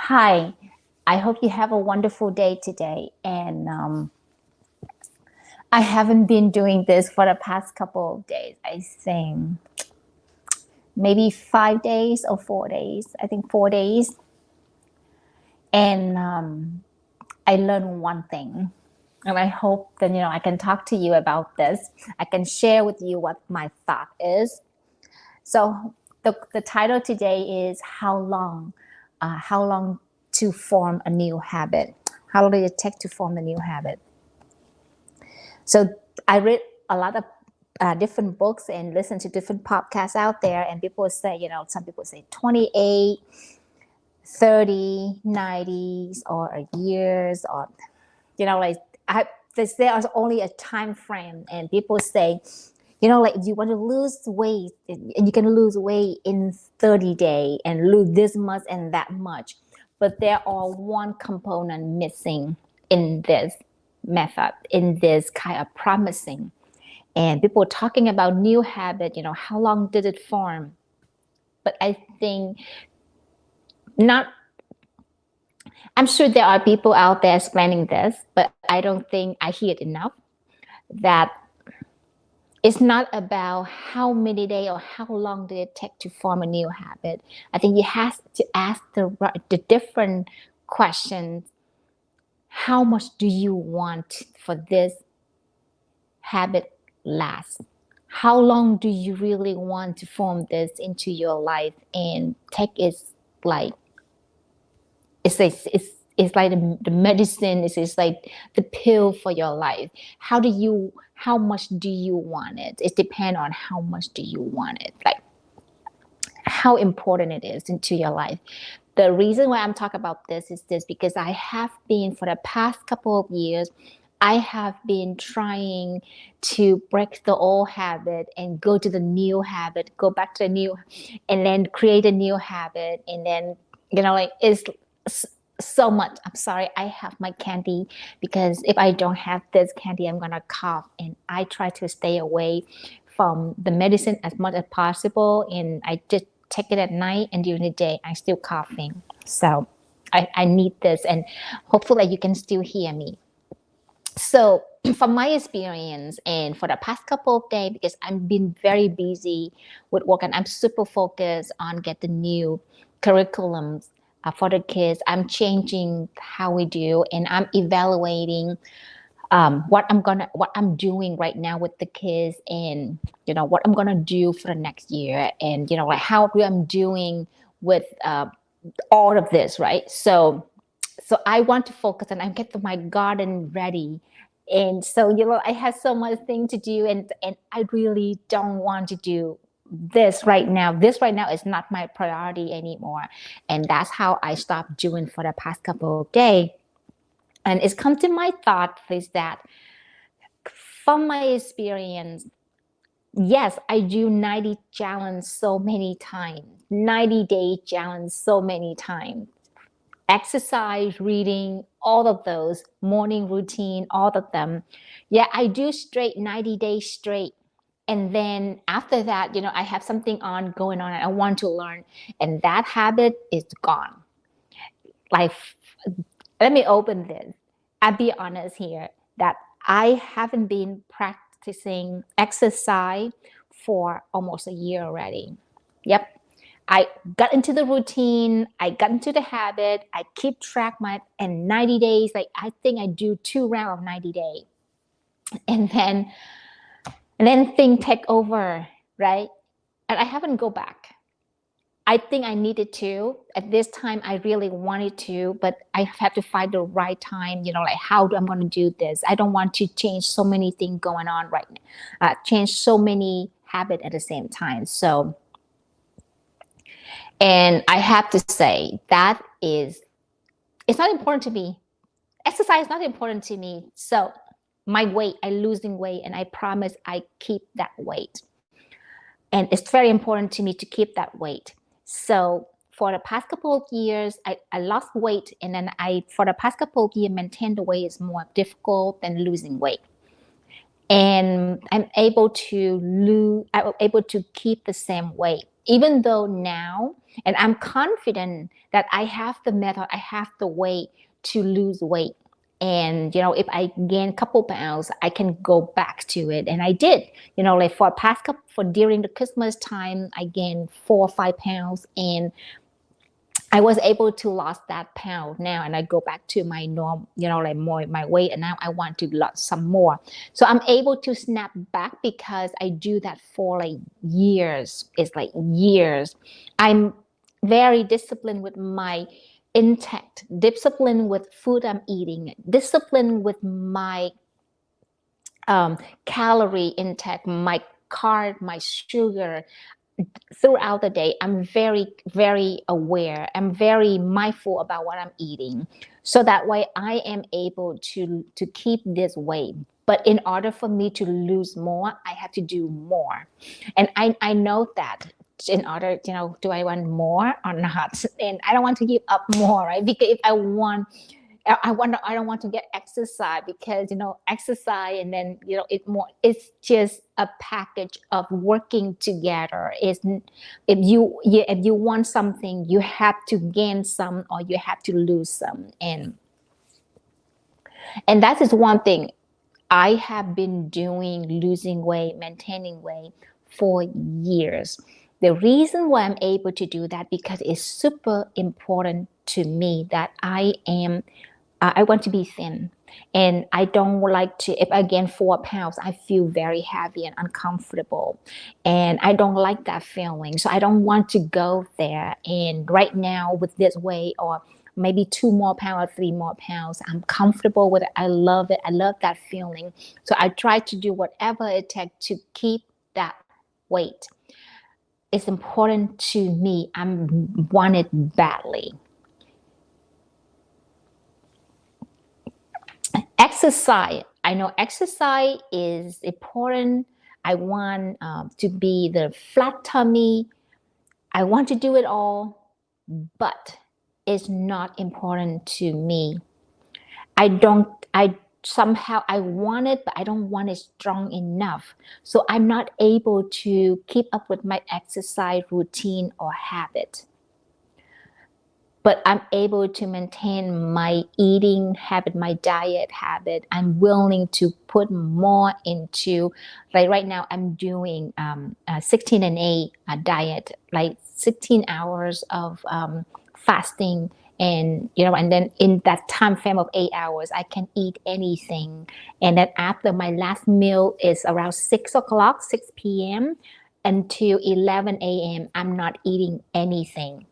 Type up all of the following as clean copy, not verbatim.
Hi, I hope you have a wonderful day today. And I haven't been doing this for the past couple of days. I think maybe 5 days or 4 days. I think 4 days. And I learned one thing. And I hope that, I can talk to you about this. I can share with you what my thought is. So the title today is how long to form a new habit. How long did it take to form a new habit? So I read a lot of different books and listen to different podcasts out there, and people say, some people say 28, 30, 90s, or a years, or like there is only a time frame, and people say, like if you want to lose weight, and you can lose weight in 30 days and lose this much and that much, but there are one component missing in this method, in this kind of promising. And people talking about new habit, how long did it form? But I think not. I'm sure there are people out there explaining this, but I don't think I hear it enough. That it's not about how many days or how long did it take to form a new habit. I think you have to ask the different questions. How much do you want for this habit last? How long do you really want to form this into your life and take it like it's like the medicine, it's like the pill for your life. How much do you want it? It depends on how much do you want it, like how important it is into your life. The reason why I'm talking about this is this because I have been, for the past couple of years, I have been trying to break the old habit and go to the new habit, go back to the new, and then create a new habit. And then, like it's so much. I'm sorry, I have my candy because if I don't have this candy, I'm going to cough. And I try to stay away from the medicine as much as possible. And I just take it at night, and during the day, I'm still coughing. So I need this, and hopefully you can still hear me. So from my experience and for the past couple of days, because I've been very busy with work and I'm super focused on getting new curriculums for the kids, I'm changing how we do, and I'm evaluating what I'm doing right now with the kids, and what I'm gonna do for the next year, and like how I'm doing with all of this, right? So I want to focus, and I get my garden ready. And so, I have so much thing to do, and I really don't want to do this right now. This right now is not my priority anymore. And that's how I stopped doing for the past couple of days. And it's come to my thought is that from my experience, yes, I do 90 challenge so many times, 90-day challenge so many times. Exercise, reading, all of those, morning routine, all of them. Yeah, I do straight 90 days straight. And then after that, I have something going on and I want to learn. And that habit is gone. Like, let me open this. I'll be honest here that I haven't been practicing exercise for almost a year already. Yep. I got into the routine, I got into the habit, I keep track and 90 days, like I think I do 2 rounds of 90 days. And then things take over, right? And I haven't go back. I think I needed to. At this time, I really wanted to, but I have to find the right time, like how I'm going to do this. I don't want to change so many things going on right now, change so many habits at the same time. And I have to say that it's not important to me. Exercise is not important to me. So my weight, I losing weight, and I promise I keep that weight. And it's very important to me to keep that weight. So for the past couple of years, I lost weight, and then for the past couple of years, maintain the weight is more difficult than losing weight. And I'm able to keep the same weight. even though now, and I'm confident that I have the method, I have the way to lose weight. And if I gain a couple pounds, I can go back to it. And I did. Like for during the Christmas time, I gained 4 or 5 pounds, and I was able to lose that pound now, and I go back to my norm, like more my weight, and now I want to lose some more. So I'm able to snap back because I do that for like years. It's like years. I'm very disciplined with my intake, disciplined with food I'm eating, disciplined with my calorie intake, my carb, my sugar throughout the day. I'm very, very aware. I'm very mindful about what I'm eating. So that way I am able to keep this weight. But in order for me to lose more, I have to do more. And I know that in order, do I want more or not? And I don't want to give up more, right? Because if I don't want to get exercise, because exercise, and then it's just a package of working together. Is if you want something, you have to gain some or you have to lose some, and that is one thing I have been doing, losing weight, maintaining weight for years. The reason why I'm able to do that, because it's super important to me that I want to be thin, and I don't like to, if I gain 4 pounds, I feel very heavy and uncomfortable, and I don't like that feeling. So I don't want to go there. And right now with this weight, or maybe 2 more pounds or 3 more pounds, I'm comfortable with it. I love it. I love that feeling. So I try to do whatever it takes to keep that weight. It's important to me. I want it badly. Exercise. I know exercise is important. I want to be the flat tummy. I want to do it all, but it's not important to me. I somehow I want it, but I don't want it strong enough. So I'm not able to keep up with my exercise routine or habit. But I'm able to maintain my eating habit, my diet habit. I'm willing to put more into, like right now, I'm doing 16 and 8 diet, like 16 hours of fasting. And then in that time frame of 8 hours, I can eat anything. And then after my last meal is around 6 o'clock, 6 p.m. until 11 a.m., I'm not eating anything.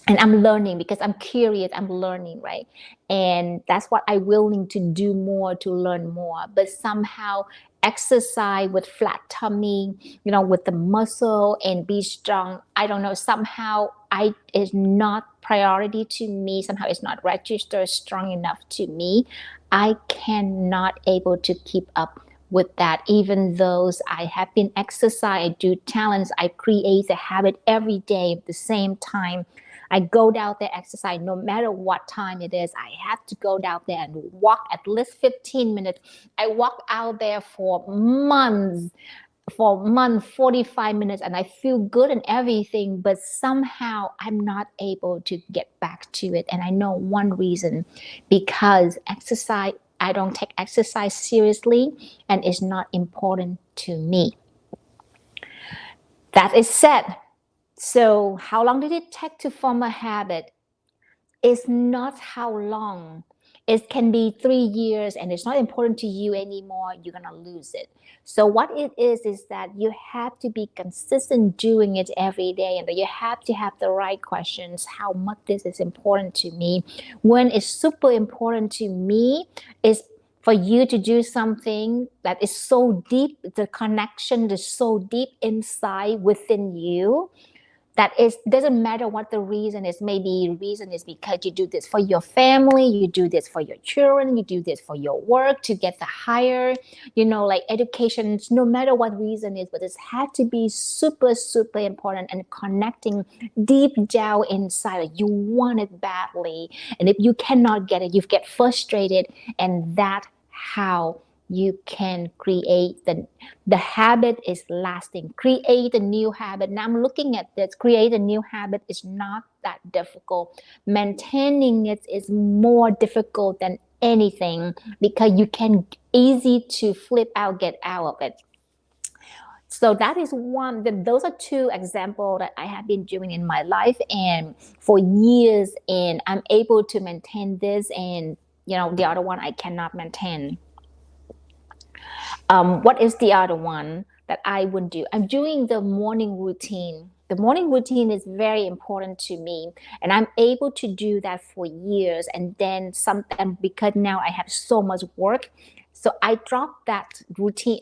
And I'm learning because I'm curious. I'm learning, right? And that's what I'm willing to do more, to learn more. But somehow exercise with flat tummy, with the muscle and be strong, I don't know, somehow I is not priority to me. Somehow it's not registered strong enough to me. I cannot able to keep up with that. Even though I have been exercise, I do talents, I create a habit every day at the same time. I go down there, exercise, no matter what time it is. I have to go down there and walk at least 15 minutes. I walk out there for months, 45 minutes, and I feel good and everything, but somehow I'm not able to get back to it. And I know one reason, because exercise, I don't take exercise seriously, and it's not important to me. That is said, so how long did it take to form a habit? It's not how long. It can be 3 years, and it's not important to you anymore. You're going to lose it. So what it is that you have to be consistent doing it every day, and that you have to have the right questions. How much this is important to me? When it's super important to me is for you to do something that is so deep, the connection is so deep inside within you, that is, doesn't matter what the reason is. Maybe the reason is because you do this for your family, you do this for your children, you do this for your work to get the higher, like education. No matter what reason is, but it had to be super, super important and connecting deep down inside. You want it badly, and if you cannot get it, you get frustrated, and that's how you can create the habit is lasting. Create a new habit. Now I'm looking at this. Create a new habit is not that difficult. Maintaining it is more difficult than anything because you can easy to flip out, get out of it. So that is one. Those are two examples that I have been doing in my life and for years, and I'm able to maintain this. And the other one I cannot maintain. What is the other one that I would do? I'm doing the morning routine. The morning routine is very important to me, and I'm able to do that for years. And then sometimes because now I have so much work, so I drop that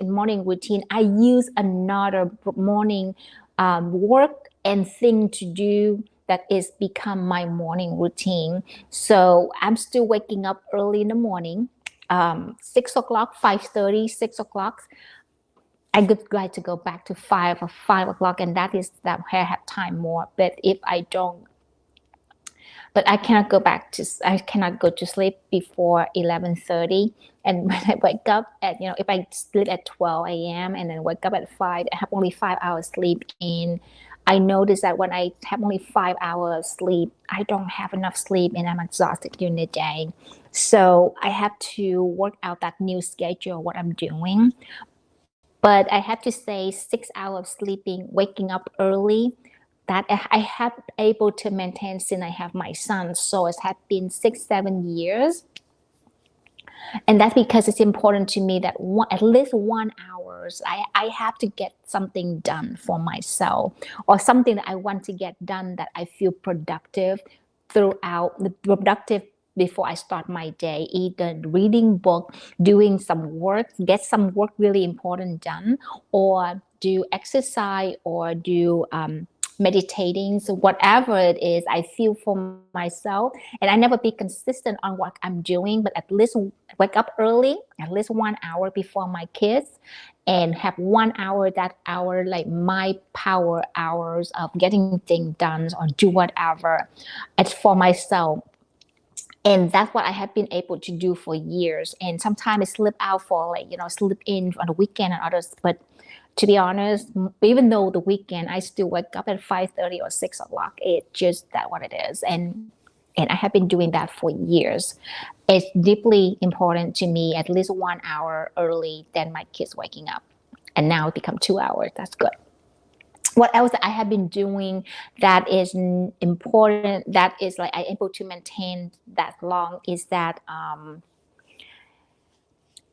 morning routine. I use another morning work and thing to do that is become my morning routine. So I'm still waking up early in the morning, 6 o'clock, 5:30, 6 o'clock. I would like to go back to 5 o'clock, and that is that I have time more. But if I don't, but I cannot go to sleep before 11:30. And when I wake up if I sleep at 12 a.m. and then wake up at 5, I have only 5 hours sleep. And I notice that when I have only 5 hours sleep, I don't have enough sleep and I'm exhausted during the day. So I have to work out that new schedule, what I'm doing. But I have to say 6 hours sleeping, waking up early, that I have able to maintain since I have my son. So it has been 6, 7 years. And that's because it's important to me that at least 1 hours, I have to get something done for myself or something that I want to get done that I feel productive before I start my day, either reading book, doing some work, get some work really important done, or do exercise or do meditating. So whatever it is, I feel for myself, and I never be consistent on what I'm doing, but at least wake up early, at least 1 hour before my kids, and have 1 hour, that hour, like my power hours of getting things done or do whatever. It's for myself. And that's what I have been able to do for years. And sometimes I slip out for slip in on the weekend and others. But to be honest, even though the weekend, I still wake up at 5:30 or 6 o'clock. It's just that what it is. And I have been doing that for years. It's deeply important to me, at least 1 hour early than my kids waking up. And now it become 2 hours. That's good. What else I have been doing that is important, that is like I'm able to maintain that long, is that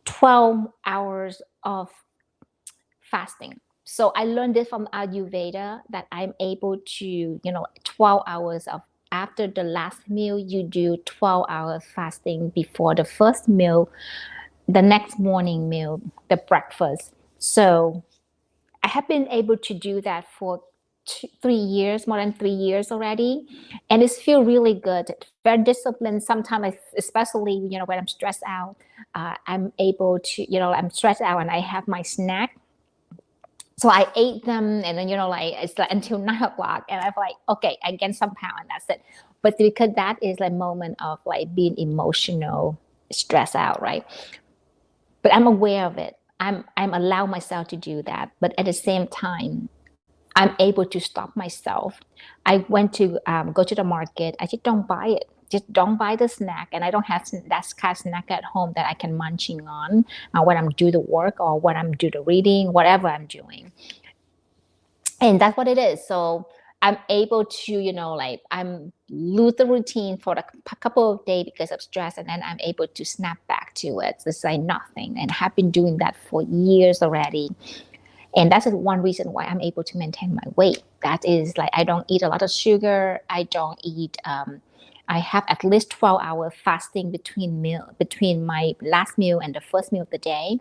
12 hours of fasting. So I learned this from Ayurveda, that I'm able to 12 hours of, after the last meal, you do 12 hours fasting before the first meal, the next morning meal, the breakfast. So I have been able to do that for 3 years, more than 3 years already, and it feels really good. Very disciplined. Sometimes, especially when I'm stressed out, I'm able to I'm stressed out and I have my snack. So I ate them, and then it's like until 9 o'clock, and I'm like, okay, I gained some pound, and that's it. But because that is like moment of like being emotional, stressed out, right? But I'm aware of it. I'm allow myself to do that, but at the same time, I'm able to stop myself. I went to go to the market. I just don't buy it. Just don't buy the snack, and I don't have that kind of snack at home that I can munching on when I'm do the work or when I'm do the reading, whatever I'm doing. And that's what it is. So I'm able to I'm lose the routine for a couple of days because of stress, and then I'm able to snap back to it. It's like nothing, and have been doing that for years already. And that's one reason why I'm able to maintain my weight. That is like I don't eat a lot of sugar. I don't eat. I have at least 12 hours fasting between my last meal and the first meal of the day,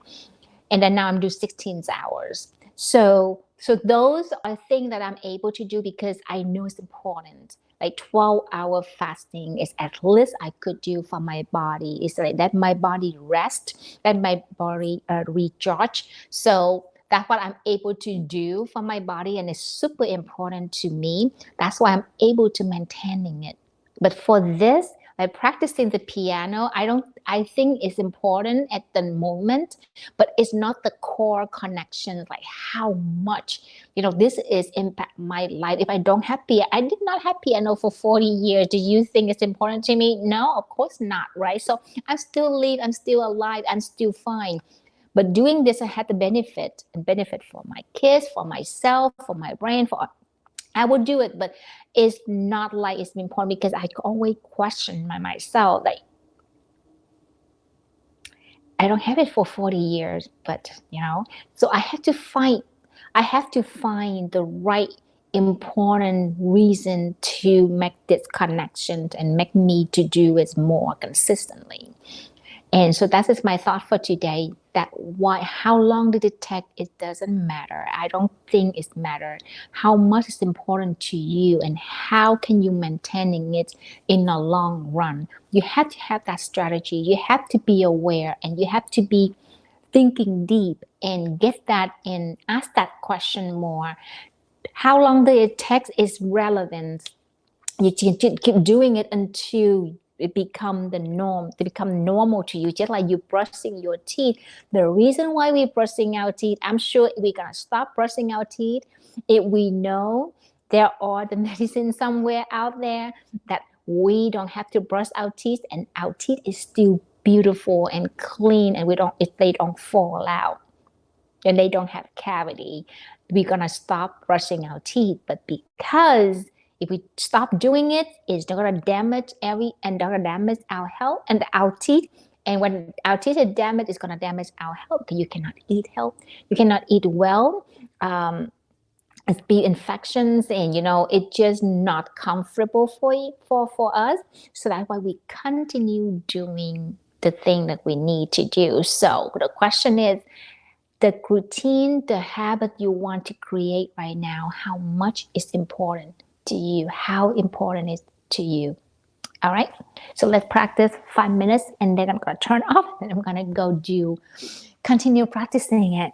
and then now I'm doing 16 hours. So those are things that I'm able to do because I know it's important. Like 12-hour fasting is at least I could do for my body. It's like that my body rest, that my body recharge. So that's what I'm able to do for my body, and it's super important to me. That's why I'm able to maintaining it. But for this, Like practicing the piano, I think it's important at the moment, but it's not the core connection, like how much, this is impact my life. If I don't have piano, I did not have piano for 40 years. Do you think it's important to me? No, of course not, right? So I'm still live, I'm still alive, I'm still fine. But doing this, I had the benefit for my kids, for myself, for my brain, for I would do it, but it's not like it's important because I always question myself, like I don't have it for 40 years, but so I have to find the right important reason to make this connection and make me to do it more consistently. And so that is my thought for today, that how long did it take? It doesn't matter. I don't think it matters. How much is important to you and how can you maintaining it in the long run? You have to have that strategy. You have to be aware and you have to be thinking deep and get that and ask that question more. How long did it take is relevant. You keep doing it until it become the norm, to become normal to you, just like you brushing your teeth. The reason why we're brushing our teeth, I'm sure we're gonna stop brushing our teeth if we know there are the medicine somewhere out there that we don't have to brush our teeth and our teeth is still beautiful and clean and they don't fall out and they don't have cavity. We're gonna stop brushing our teeth. But because if we stop doing it, it's gonna damage our health and our teeth. And when our teeth are damaged, it's gonna damage our health. You cannot eat health. You cannot eat well. It's be infections, and it's just not comfortable for us. So that's why we continue doing the thing that we need to do. So the question is, the routine, the habit you want to create right now, how much is important to you? How important is to you? All right. So let's practice 5 minutes and then I'm going to turn off and I'm going to continue practicing it.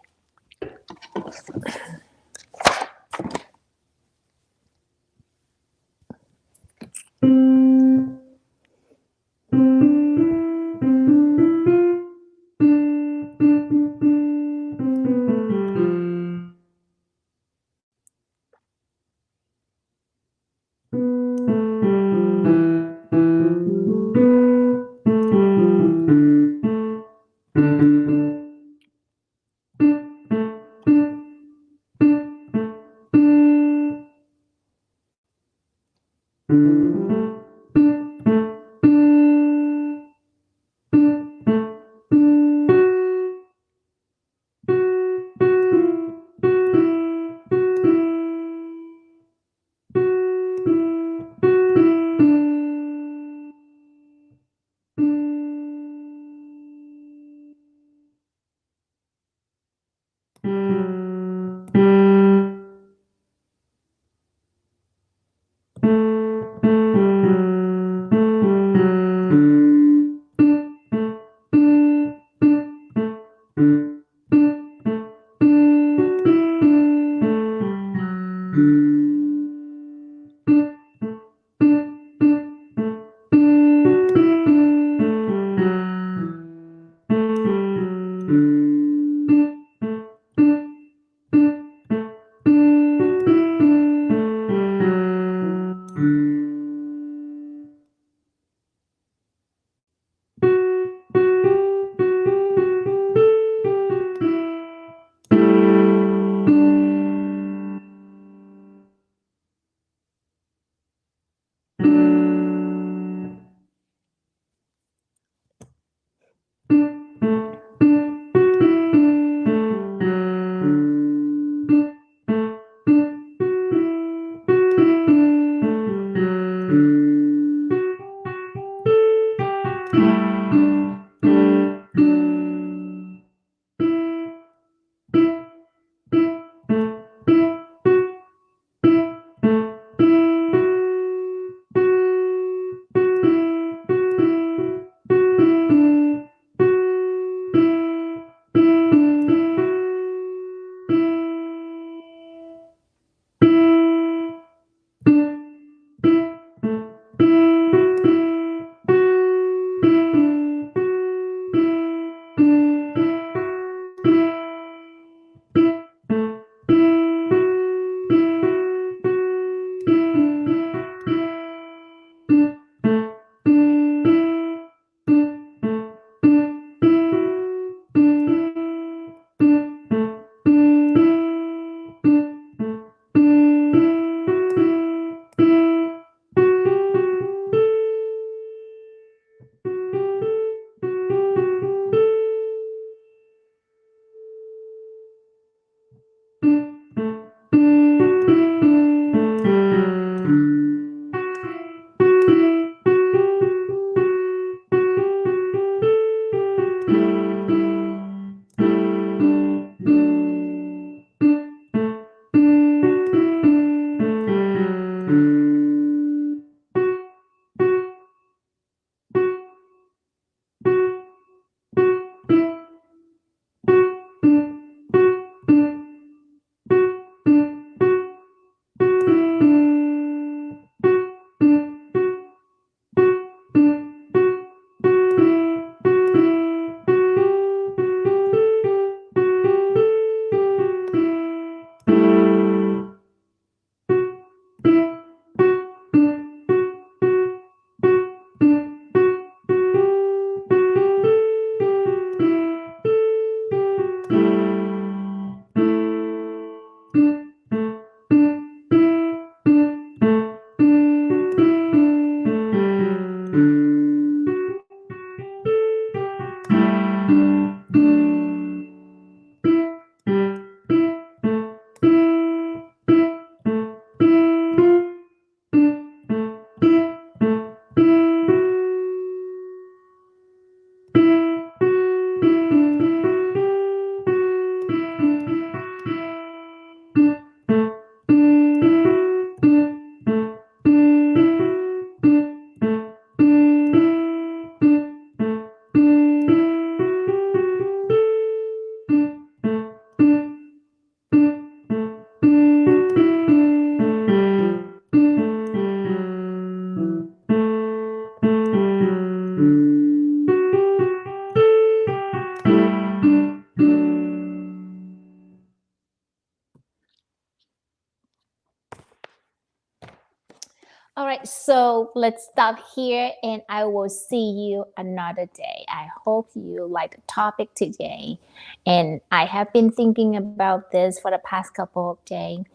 All right, so let's stop here and I will see you another day. I hope you like the topic today. And I have been thinking about this for the past couple of days.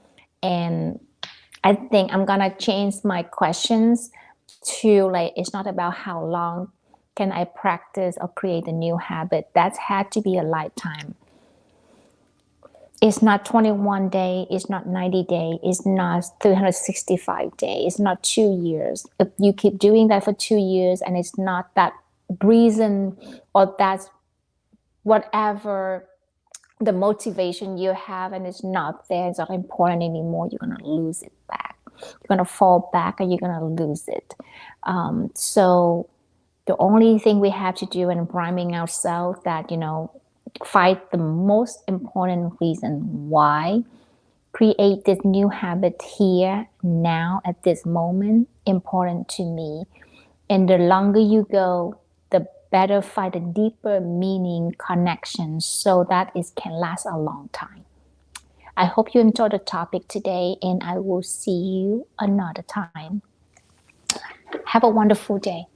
And I think I'm gonna change my questions to like, it's not about how long can I practice or create a new habit. That's had to be a lifetime. It's not 21 days, it's not 90 days, it's not 365 days, it's not 2 years. If you keep doing that for 2 years and it's not that reason or that's whatever the motivation you have and it's not there, it's not important anymore, you're going to lose it back. You're going to fall back and you're going to lose it. So the only thing we have to do in priming ourselves that, fight the most important reason why create this new habit here now at this moment important to me. And the longer you go, the better find a deeper meaning connection so that it can last a long time. I hope you enjoyed the topic today and I will see you another time. Have a wonderful day.